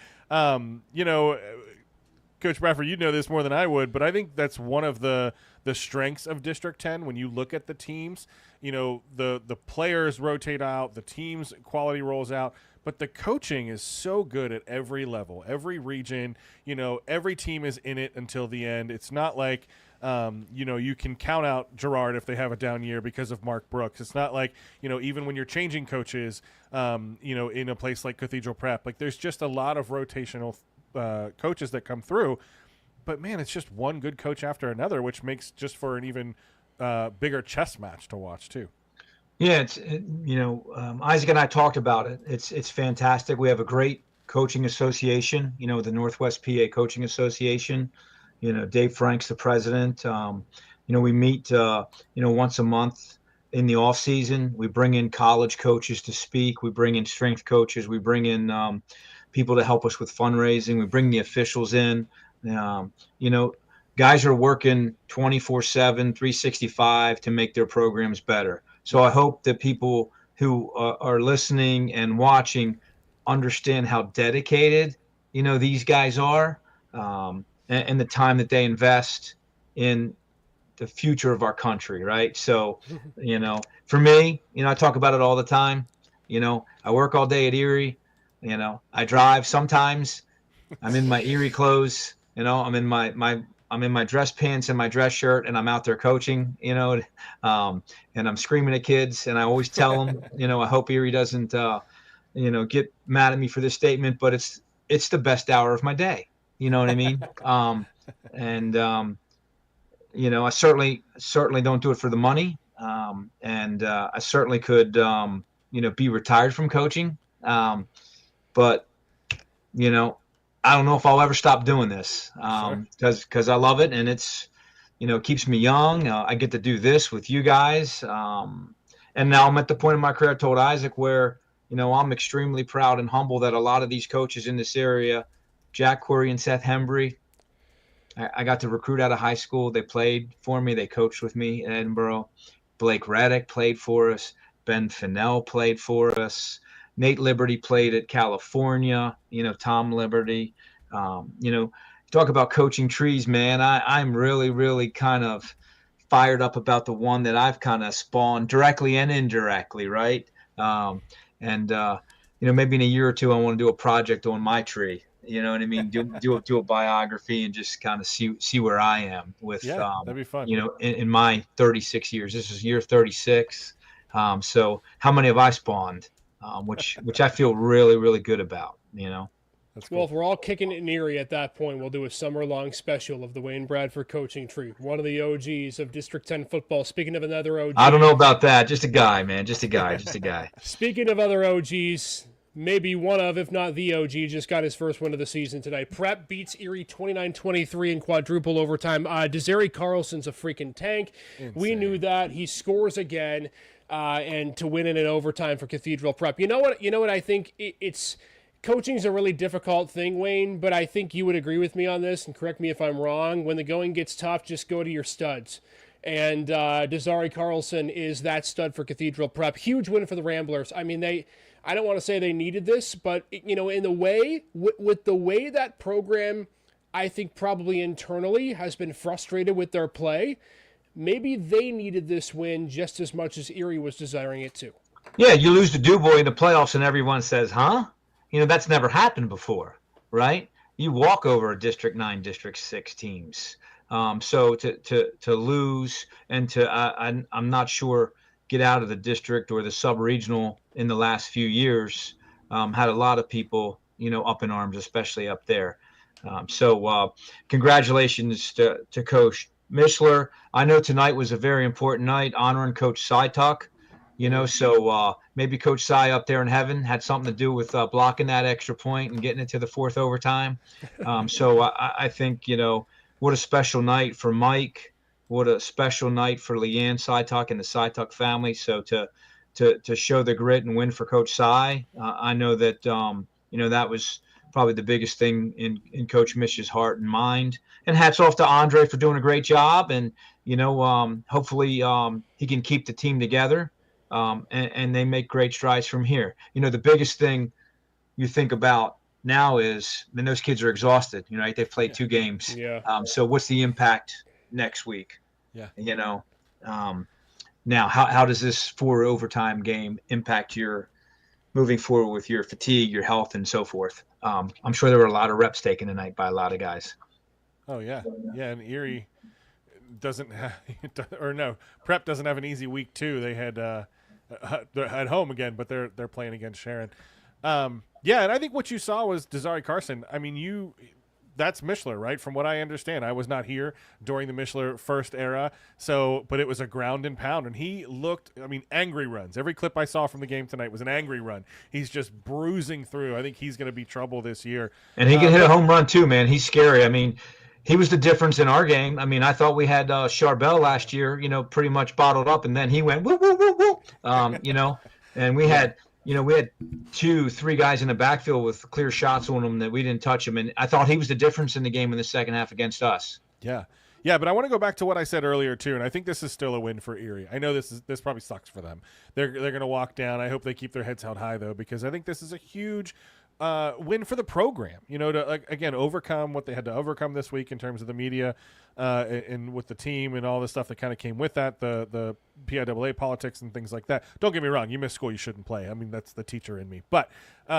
Coach Bradford, you know this more than I would, but I think that's one of the strengths of District 10 when you look at the teams. The players rotate out, the team's quality rolls out, but the coaching is so good at every level, every region. Every team is in it until the end. It's not like you can count out Girard if they have a down year because of Mark Brooks. It's not like even when you're changing coaches in a place like Cathedral Prep, there's just a lot of rotational coaches that come through. But man, it's just one good coach after another, which makes just for an even bigger chess match to watch too. Yeah, Isaac and I talked about it. It's fantastic. We have a great coaching association. The Northwest PA Coaching Association. Dave Frank's the president. We meet once a month in the off season. We bring in college coaches to speak. We bring in strength coaches. We bring in people to help us with fundraising. We bring the officials in. Guys are working 24/7, 365 to make their programs better. So I hope that people who are listening and watching understand how dedicated, these guys are, and the time that they invest in the future of our country, right? So, for me, I talk about it all the time. I work all day at Erie. I drive sometimes. I'm in my Erie clothes. I'm in my dress pants and my dress shirt, and I'm out there coaching, and I'm screaming at kids, and I always tell them, I hope Erie doesn't, get mad at me for this statement, but it's the best hour of my day. You know what I mean? I certainly don't do it for the money. I certainly could, be retired from coaching. But, I don't know if I'll ever stop doing this because I love it, and it's, keeps me young. I get to do this with you guys. And now I'm at the point in my career, I told Isaac, where, I'm extremely proud and humble that a lot of these coaches in this area, Jack Query and Seth Hembry, I got to recruit out of high school. They played for me. They coached with me in Edinboro. Blake Reddick played for us. Ben Fennell played for us. Nate Liberty played at California, Tom Liberty. Talk about coaching trees, man. I'm really, really kind of fired up about the one that I've kind of spawned directly and indirectly, right? Maybe in a year or two, I want to do a project on my tree. You know what I mean? Do a biography and just kind of see where I am with, that'd be fun. In my 36 years. This is year 36. So how many have I spawned? Which I feel really, really good about, That's cool. Well, if we're all kicking it in Erie at that point, we'll do a summer-long special of the Wayne Bradford coaching tree. One of the OGs of District 10 football. Speaking of another OG. I don't know about that. Just a guy, man. Just a guy. Speaking of other OGs, maybe one of, if not the OG, just got his first win of the season tonight. Prep beats Erie 29-23 in quadruple overtime. Desiree Carlson's a freaking tank. Insane. We knew that. He scores again. And to win in an overtime for Cathedral Prep. You know what I think? It's coaching's a really difficult thing, Wayne, but I think you would agree with me on this, and correct me if I'm wrong. When the going gets tough, just go to your studs. And Desari Carlson is that stud for Cathedral Prep. Huge win for the Ramblers. I mean, I don't want to say they needed this, but, in the way, with the way that program, I think probably internally has been frustrated with their play, maybe they needed this win just as much as Erie was desiring it to. Yeah, you lose to DuBois in the playoffs and everyone says, huh? That's never happened before, right? You walk over a District 9, District 6 teams. So to lose and to I'm not sure get out of the district or the sub-regional in the last few years had a lot of people up in arms, especially up there. So congratulations to Coach Mishler. I know tonight was a very important night honoring Coach Sytuck. So maybe Coach Sy up there in heaven had something to do with blocking that extra point and getting it to the fourth overtime. So I think what a special night for Mike. What a special night for Leanne Sytuck and the Sytuck family. So to show the grit and win for Coach Sy, I know that that was probably the biggest thing in Coach Mish's heart and mind. And hats off to Andre for doing a great job. And hopefully he can keep the team together and they make great strides from here. The biggest thing you think about now is, those kids are exhausted, right? They've played 2 games. Yeah. So what's the impact next week? Yeah. Now how does this 4 overtime game impact your moving forward with your fatigue, your health, and so forth? I'm sure there were a lot of reps taken tonight by a lot of guys. Oh yeah. Yeah. And Erie doesn't have, Prep doesn't have an easy week too. They had, they're at home again, but they're playing against Sharon. Yeah, and I think what you saw was Desari Carson. I mean, that's Mishler, right? From what I understand, I was not here during the Mishler first era, but it was a ground and pound, and he looked, angry runs. Every clip I saw from the game tonight was an angry run. He's just bruising through. I think he's going to be trouble this year. And he can hit a home run too, man. He's scary. He was the difference in our game. I thought we had Charbel last year, pretty much bottled up, and then he went woo woo woo woo. And we had 2-3 guys in the backfield with clear shots on them that we didn't touch him, and I thought he was the difference in the game in the second half against us. Yeah, but I want to go back to what I said earlier too, and I think this is still a win for Erie. I know this probably sucks for them. They're going to walk down. I hope they keep their heads held high though, because I think this is a huge win for the program, to again overcome what they had to overcome this week in terms of the media and with the team and all the stuff that kind of came with that, the PIAA politics and things like that. Don't get me wrong, you miss school, you shouldn't play. That's the teacher in me. But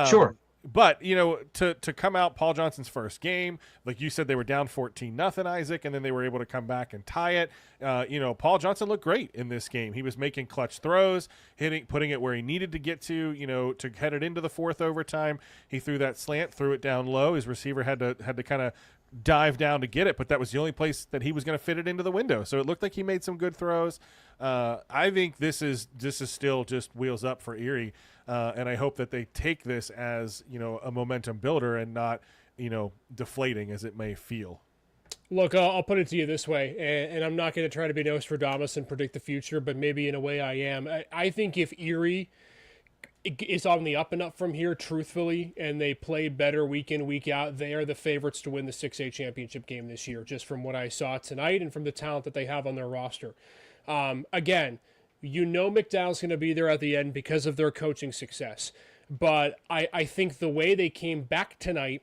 sure. But to come out Paul Johnson's first game, like you said, they were down 14-0, Isaac, and then they were able to come back and tie it. Paul Johnson looked great in this game. He was making clutch throws, putting it where he needed to get to head it into the fourth overtime. He threw that slant, threw it down low. His receiver had to kind of dive down to get it, but that was the only place that he was going to fit it into the window. So it looked like he made some good throws. I think this is still just wheels up for Erie. And I hope that they take this as, a momentum builder and not, deflating as it may feel. Look, I'll put it to you this way, and I'm not going to try to be Nostradamus and predict the future, but maybe in a way I am. I think if Erie is on the up and up from here, truthfully, and they play better week in, week out, they are the favorites to win the 6A championship game this year, just from what I saw tonight and from the talent that they have on their roster. Again, McDowell's going to be there at the end because of their coaching success. But I think the way they came back tonight,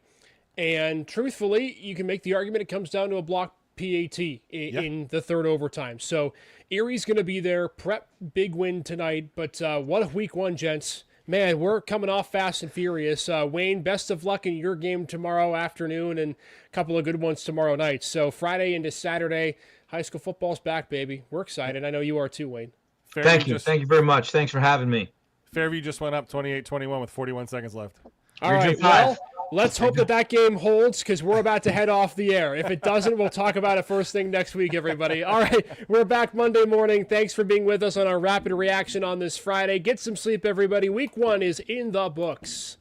and truthfully, you can make the argument it comes down to a block PAT in the third overtime. So Erie's going to be there. Prep, big win tonight. But what a week one, gents. Man, we're coming off fast and furious. Wayne, best of luck in your game tomorrow afternoon and a couple of good ones tomorrow night. So Friday into Saturday, high school football's back, baby. We're excited. I know you are too, Wayne. Thank you very much. Thanks for having me. Fairview just went up 28-21 with 41 seconds left. All right, well, let's hope that game holds because we're about to head off the air. If it doesn't, we'll talk about it first thing next week, everybody. All right, we're back Monday morning. Thanks for being with us on our rapid reaction on this Friday. Get some sleep, everybody. Week one is in the books.